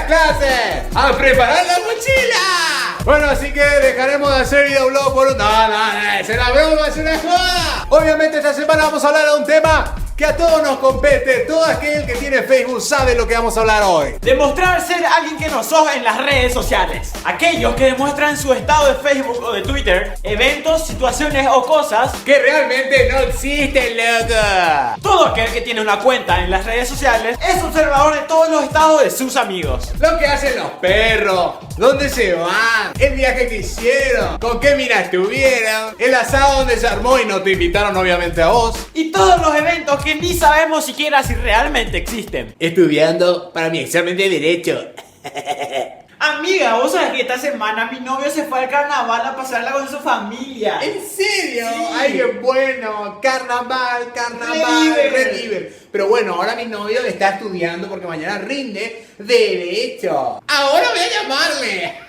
clases! ¡A preparar la mochila! Bueno, así que dejaremos de hacer videoblog por un... No, se la broma, es una joda. Obviamente esta semana vamos a hablar de un tema que a todos nos compete. Todo aquel que tiene Facebook sabe lo que vamos a hablar hoy. Demostrar ser alguien que no sos en las redes sociales. Aquellos que demuestran en su estado de Facebook o de Twitter eventos, situaciones o cosas que realmente no existen, loco. Todo aquel que tiene una cuenta en las redes sociales es observador de todos los estados de sus amigos. Lo que hacen los perros, dónde se van, el viaje que hicieron, con qué mina estuvieron, el asado donde se armó y no te invitaron obviamente a vos. Y todos los eventos que ni sabemos siquiera si realmente existen. Estudiando para mi examen de Derecho. Amiga, vos sabés que esta semana mi novio se fue al carnaval a pasarla con su familia. ¿En serio? Sí. Ay, qué bueno. Carnaval, re libre. Pero bueno, ahora mi novio está estudiando porque mañana rinde Derecho. Ahora voy a llamarle.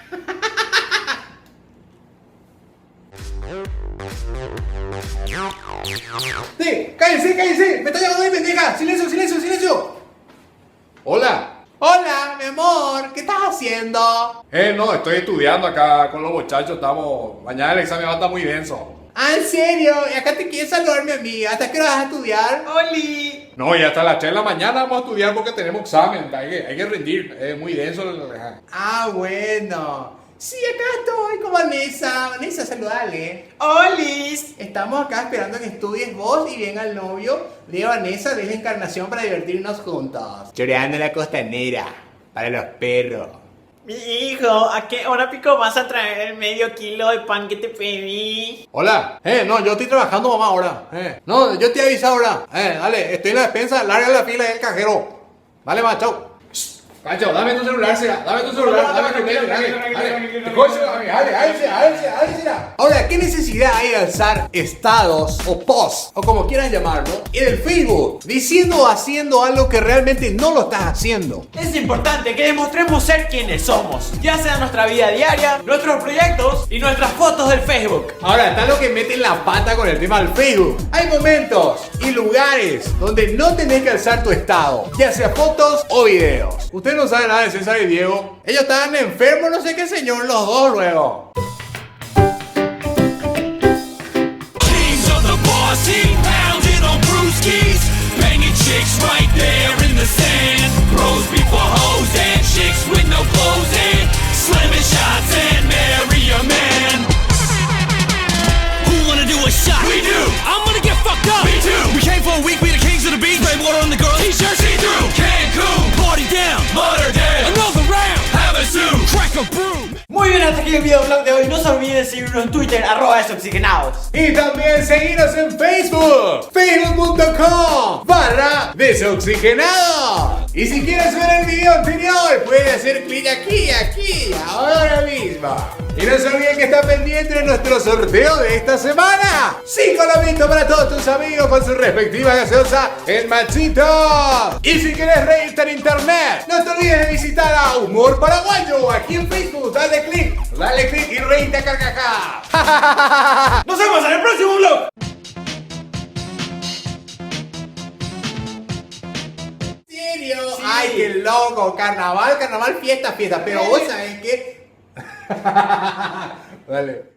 Sí, cállense. Me está llamando mi pendeja. Silencio. Hola. Hola, mi amor, ¿qué estás haciendo? No, estoy estudiando acá con los muchachos, mañana el examen va a estar muy denso. Ah, ¿en serio? ¿Y acá te quieres saludar, mi amiga? ¿Hasta qué hora vas a estudiar? ¡Oli! No, y hasta las 3 de la mañana vamos a estudiar porque tenemos examen, hay que rendir, es muy denso. Ah, bueno. Sí, acá estoy con Vanessa. Vanessa, saludale. ¡Olis! Estamos acá esperando que estudies vos y venga el novio de Vanessa de la Encarnación para divertirnos juntos. Choreando en la costanera, para los perros. Mi hijo, ¿a qué hora pico vas a traer el medio kilo de pan que te pedí? Hola, no, yo estoy trabajando mamá ahora. No, yo te aviso ahora. Dale, estoy en la despensa, larga la fila del cajero. Vale, ma, chao. Cacho, dame tu celular, dame tu celular, Ahora, ¿qué necesidad hay de alzar estados o posts, o como quieran llamarlo, en el Facebook, diciendo o haciendo algo que realmente no lo estás haciendo? Es importante que demostremos ser quienes somos, ya sea nuestra vida diaria, nuestros proyectos y nuestras fotos del Facebook. Ahora, está lo que meten la pata con el tema del Facebook. Hay momentos y lugares donde no tenés que alzar tu estado, ya sea fotos o videos. Usted no sabe nada de César y Diego. Ellos estaban enfermos, no sé qué señor, los dos luego. Muy bien, hasta aquí el videoblog de hoy. No se olviden de seguirnos en Twitter, @desoxigenados. Y también seguirnos en Facebook, facebook.com/desoxigenado. Y si quieres ver el video anterior, puedes hacer clic aquí, ahora mismo. Y no se olviden que está pendiente de nuestro sorteo de esta semana. 5 lomitos para todos tus amigos con su respectiva gaseosa, el Machito. Y si quieres reírte en internet, no te olvides de visitar a Humor Paraguayo aquí en Facebook. Dale click y reíte a carcajadas. Nos vemos en el próximo vlog. ¿En serio? Sí. Ay, qué loco. Carnaval, fiesta. Pero vos sabés que... Dale.